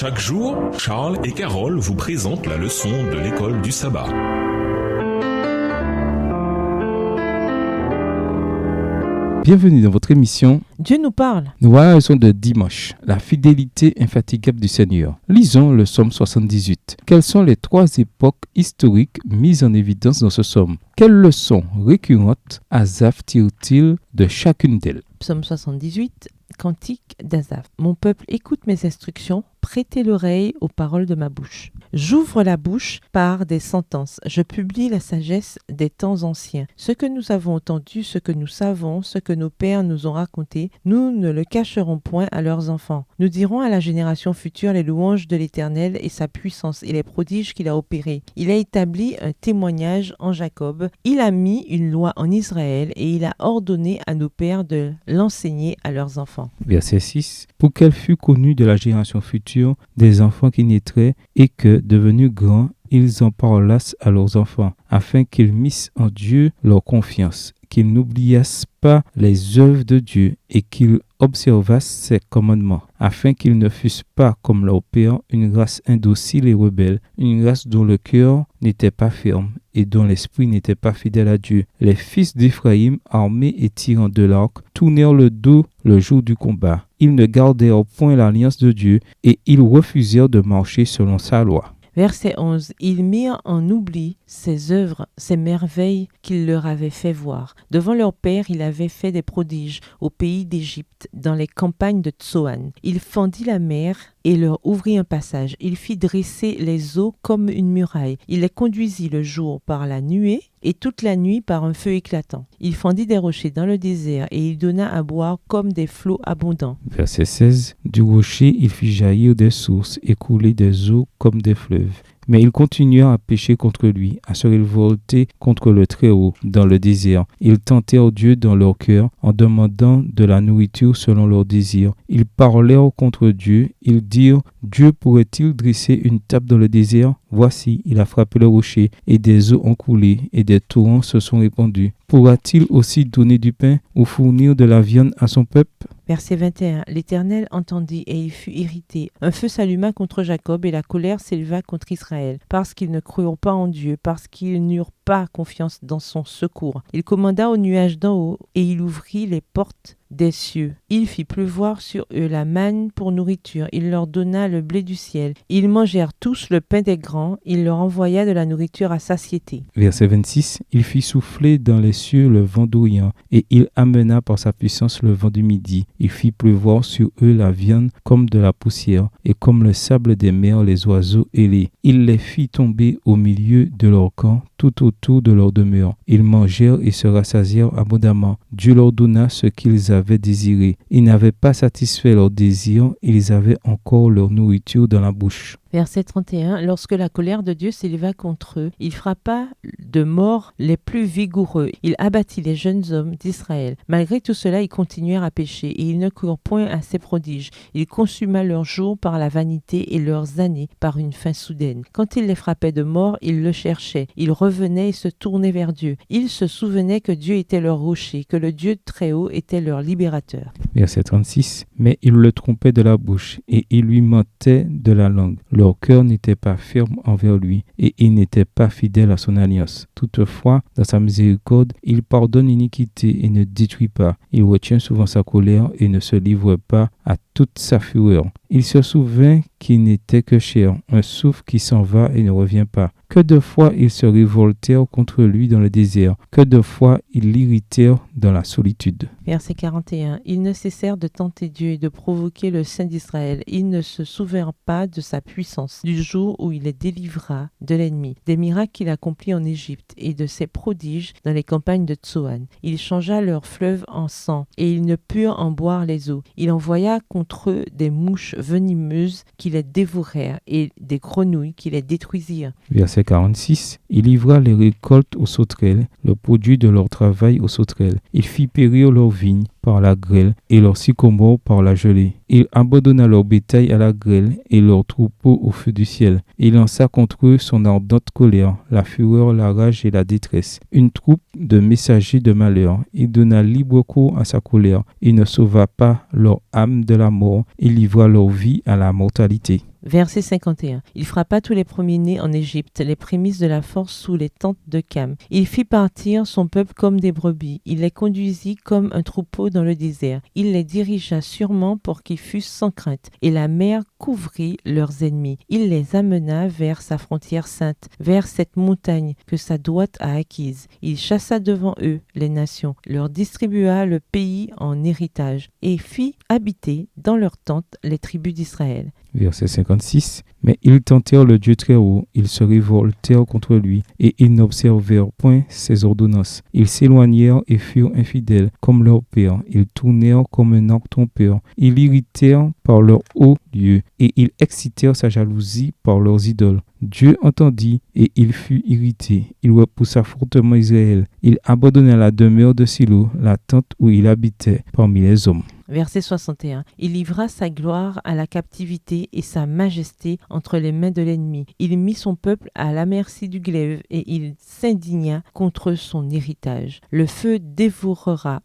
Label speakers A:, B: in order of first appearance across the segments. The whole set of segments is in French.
A: Chaque jour, Charles et Carole vous présentent la leçon de l'école du sabbat.
B: Bienvenue dans votre émission
C: Dieu nous parle.
B: Nous voilà la leçon de dimanche, la fidélité infatigable du Seigneur. Lisons le psaume 78. Quelles sont les trois époques historiques mises en évidence dans ce psaume? Quelles leçons récurrentes Asaph tire-t-il de chacune d'elles?
C: Psaume 78, cantique d'Asaph. Mon peuple, écoute mes instructions, prêtez l'oreille aux paroles de ma bouche. J'ouvre la bouche par des sentences. Je publie la sagesse des temps anciens. Ce que nous avons entendu, ce que nous savons, ce que nos pères nous ont raconté, nous ne le cacherons point à leurs enfants. Nous dirons à la génération future les louanges de l'Éternel et sa puissance et les prodiges qu'il a opérés. Il a établi un témoignage en Jacob. Il a mis une loi en Israël et il a ordonné à nos pères de l'enseigner à leurs enfants.
B: Verset 6. Pour qu'elle fût connue de la génération future des enfants qui naîtraient et que, devenus grands, ils en parlassent à leurs enfants, afin qu'ils missent en Dieu leur confiance, qu'ils n'oubliassent pas les œuvres de Dieu et qu'ils observassent ses commandements, afin qu'ils ne fussent pas comme leurs pères, une race indocile et rebelle, une race dont le cœur n'était pas ferme et dont l'esprit n'était pas fidèle à Dieu. Les fils d'Éphraïm, armés et tirant de l'arc, tournèrent le dos le jour du combat. Ils ne gardèrent point l'alliance de Dieu et ils refusèrent de marcher selon sa loi.
C: Verset 11. Ils mirent en oubli ses œuvres, ses merveilles qu'il leur avait fait voir. Devant leur père, il avait fait des prodiges au pays d'Égypte, dans les campagnes de Tsoan. Il fendit la mer et leur ouvrit un passage. Il fit dresser les eaux comme une muraille. Il les conduisit le jour par la nuée et toute la nuit par un feu éclatant. Il fendit des rochers dans le désert et il donna à boire comme des flots abondants.
B: Verset 16. Du rocher, il fit jaillir des sources et couler des eaux comme des fleuves. Mais ils continuèrent à pécher contre lui, à se révolter contre le Très-Haut dans le désert. Ils tentèrent Dieu dans leur cœur en demandant de la nourriture selon leurs désirs. Ils parlèrent contre Dieu. Ils dirent, Dieu pourrait-il dresser une table dans le désert? Voici, il a frappé le rocher et des eaux ont coulé et des torrents se sont répandus. Pourra-t-il aussi donner du pain ou fournir de la viande à son peuple?
C: Verset 21. L'Éternel entendit et il fut irrité. Un feu s'alluma contre Jacob et la colère s'éleva contre Israël, parce qu'ils ne crurent pas en Dieu, parce qu'ils n'eurent pas confiance dans son secours. Il commanda aux nuages d'en haut et il ouvrit les portes des cieux. Il fit pleuvoir sur eux la manne pour nourriture. Il leur donna le blé du ciel. Ils mangèrent tous le pain des grands. Il leur envoya de la nourriture à satiété.
B: Verset 26. Il fit souffler dans les cieux le vent d'Orient et il amena par sa puissance le vent du midi. Il fit pleuvoir sur eux la viande comme de la poussière et comme le sable des mers les oiseaux ailés. Il les fit tomber au milieu de leur camp, tout autour de leur demeure. Ils mangèrent et se rassasièrent abondamment. Dieu leur donna ce qu'ils avaient désiré. Ils n'avaient pas satisfait leurs désirs, ils avaient encore leur nourriture dans la bouche.
C: Verset 31. Lorsque la colère de Dieu s'éleva contre eux, il frappa de mort les plus vigoureux. Il abattit les jeunes hommes d'Israël. Malgré tout cela, ils continuèrent à pécher et ils ne crurent point à ses prodiges. Il consuma leurs jours par la vanité et leurs années par une faim soudaine. Quand il les frappait de mort, ils le cherchaient. Ils revenaient et se tournaient vers Dieu. Ils se souvenaient que Dieu était leur rocher, que le Dieu très haut était leur libérateur.
B: Verset 36. Mais ils le trompaient de la bouche et ils lui mentaient de la langue. Leur cœur n'était pas ferme envers lui et il n'était pas fidèle à son alliance. Toutefois, dans sa miséricorde, il pardonne l'iniquité et ne détruit pas. Il retient souvent sa colère et ne se livre pas à toute sa fureur. Il se souvint qu'il n'était que chair, un souffle qui s'en va et ne revient pas. Que de fois ils se révoltèrent contre lui dans le désert, que de fois ils l'irritèrent dans la solitude.
C: Verset 41. Ils ne cessèrent de tenter Dieu et de provoquer le Saint d'Israël. Ils ne se souvinrent pas de sa puissance, du jour où il les délivra de l'ennemi, des miracles qu'il accomplit en Égypte et de ses prodiges dans les campagnes de Tsoan. Il changea leurs fleuves en sang et ils ne purent en boire les eaux. Il envoya contre eux des mouches venimeuses qui les dévorèrent et des grenouilles qui les détruisirent.
B: Verset 46. Il livra les récoltes aux sauterelles, le produit de leur travail aux sauterelles. Il fit périr leurs vignes par la grêle et leurs sycomores par la gelée. Il abandonna leur bétail à la grêle et leurs troupeaux au feu du ciel. Il lança contre eux son ardente colère, la fureur, la rage et la détresse. Une troupe de messagers de malheur. Il donna libre cours à sa colère. Il ne sauva pas leur âme de la mort. Il livra leur vie à la mortalité.
C: Verset 51. Il frappa tous les premiers-nés en Égypte, les prémices de la force sous les tentes de Cam. Il fit partir son peuple comme des brebis. Il les conduisit comme un troupeau dans le désert. Il les dirigea sûrement pour qu'ils fussent sans crainte. Et la mer couvrit leurs ennemis. Il les amena vers sa frontière sainte, vers cette montagne que sa droite a acquise. Il chassa devant eux les nations, leur distribua le pays en héritage et fit habiter dans leurs tentes les tribus d'Israël.
B: Verset 56. Mais ils tentèrent le Dieu très haut, ils se révoltèrent contre lui, et ils n'observèrent point ses ordonnances. Ils s'éloignèrent et furent infidèles, comme leur père. Ils tournèrent comme un arc trompeur. Ils l'irritèrent par leurs hauts lieux, et ils excitèrent sa jalousie par leurs idoles. Dieu entendit, et il fut irrité. Il repoussa fortement Israël. Il abandonna la demeure de Silo, la tente où il habitait parmi les hommes.
C: Verset 61. Il livra sa gloire à la captivité et sa majesté entre les mains de l'ennemi. Il mit son peuple à la merci du glaive et il s'indigna contre son héritage. Le feu dévorera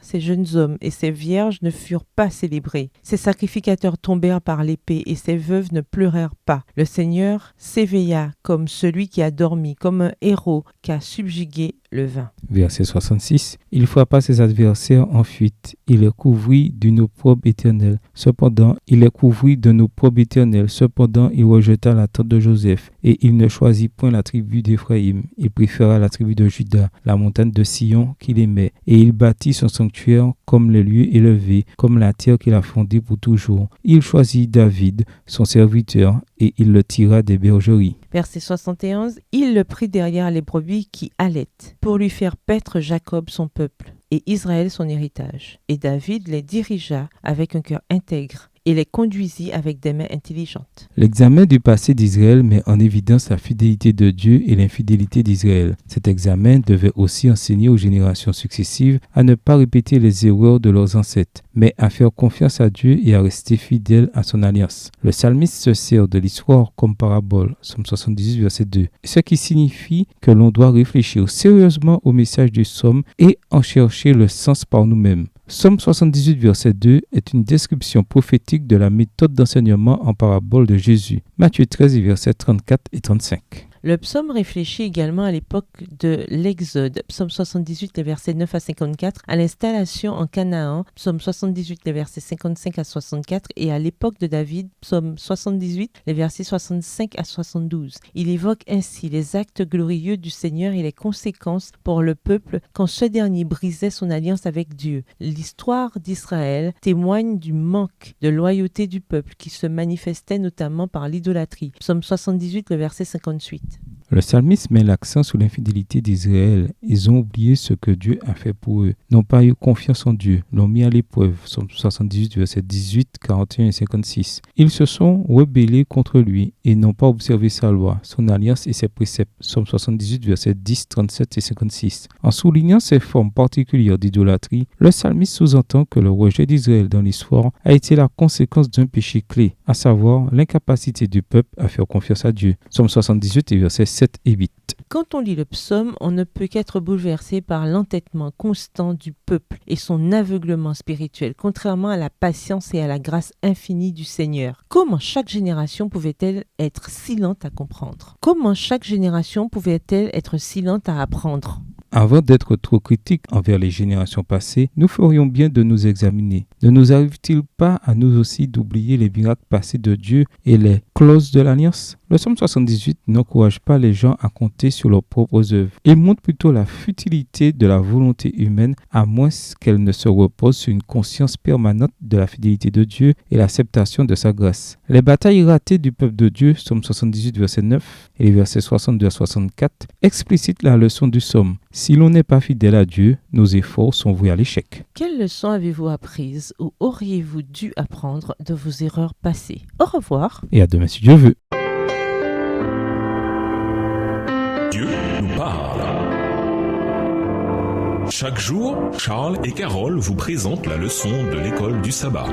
C: ces jeunes hommes et ces vierges ne furent pas célébrés. Ces sacrificateurs tombèrent par l'épée et ces veuves ne pleurèrent pas. Le Seigneur s'éveilla comme celui qui a dormi, comme un héros qui a subjugué le vin.
B: Verset 66. Il frappa ses adversaires en fuite. Il les couvrit d'une opprobre éternelle. Cependant, il rejeta la tente de Joseph. Et il ne choisit point la tribu d'Éphraïm. Il préféra la tribu de Juda, la montagne de Sion qu'il aimait. Et il bâtit son sanctuaire comme les lieux élevés, comme la terre qu'il a fondée pour toujours. Il choisit David, son serviteur, et il le tira des bergeries.
C: Verset 71. Il le prit derrière les brebis qui allaitent, pour lui faire paître Jacob son peuple, et Israël son héritage. Et David les dirigea avec un cœur intègre, et les conduisit avec des mains intelligentes.
B: L'examen du passé d'Israël met en évidence la fidélité de Dieu et l'infidélité d'Israël. Cet examen devait aussi enseigner aux générations successives à ne pas répéter les erreurs de leurs ancêtres, mais à faire confiance à Dieu et à rester fidèles à son alliance. Le psalmiste se sert de l'histoire comme parabole, Psaume 78, verset 2, ce qui signifie que l'on doit réfléchir sérieusement au message du psaume et en chercher le sens par nous-mêmes. Psaume 78, verset 2 est une description prophétique de la méthode d'enseignement en parabole de Jésus. Matthieu 13, versets 34 et 35.
C: Le psaume réfléchit également à l'époque de l'Exode, psaume 78, les versets 9 à 54, à l'installation en Canaan, psaume 78, les versets 55 à 64, et à l'époque de David, psaume 78, les versets 65 à 72. Il évoque ainsi les actes glorieux du Seigneur et les conséquences pour le peuple quand ce dernier brisait son alliance avec Dieu. L'histoire d'Israël témoigne du manque de loyauté du peuple qui se manifestait notamment par l'idolâtrie. Psaume 78, le verset 58.
B: Le psalmiste met l'accent sur l'infidélité d'Israël. Ils ont oublié ce que Dieu a fait pour eux, n'ont pas eu confiance en Dieu, l'ont mis à l'épreuve. Psaume 78, versets 18, 41 et 56. Ils se sont rebellés contre lui et n'ont pas observé sa loi, son alliance et ses préceptes. Psaume 78, versets 10, 37 et 56. En soulignant ces formes particulières d'idolâtrie, le psalmiste sous-entend que le rejet d'Israël dans l'histoire a été la conséquence d'un péché clé, à savoir l'incapacité du peuple à faire confiance à Dieu. Psaume 78 et versets 7 et 8.
C: Quand on lit le psaume, on ne peut qu'être bouleversé par l'entêtement constant du peuple et son aveuglement spirituel, contrairement à la patience et à la grâce infinie du Seigneur. Comment chaque génération pouvait-elle être si lente à comprendre? Comment chaque génération pouvait-elle être si lente à apprendre?
B: Avant d'être trop critiques envers les générations passées, nous ferions bien de nous examiner. Ne nous arrive-t-il pas à nous aussi d'oublier les miracles passés de Dieu et les clauses de l'alliance? Le psaume 78 n'encourage pas les gens à compter sur leurs propres œuvres. Il montre plutôt la futilité de la volonté humaine, à moins qu'elle ne se repose sur une conscience permanente de la fidélité de Dieu et l'acceptation de sa grâce. Les batailles ratées du peuple de Dieu, psaume 78, verset 9 et les versets 62 à 64, explicitent la leçon du psaume. Si l'on n'est pas fidèle à Dieu, nos efforts sont voués à l'échec.
C: Quelle leçon avez-vous apprises ou auriez-vous dû apprendre de vos erreurs passées? Au revoir.
B: Et à demain si Dieu veut.
A: Dieu nous parle. Chaque jour, Charles et Carole vous présentent la leçon de l'école du sabbat.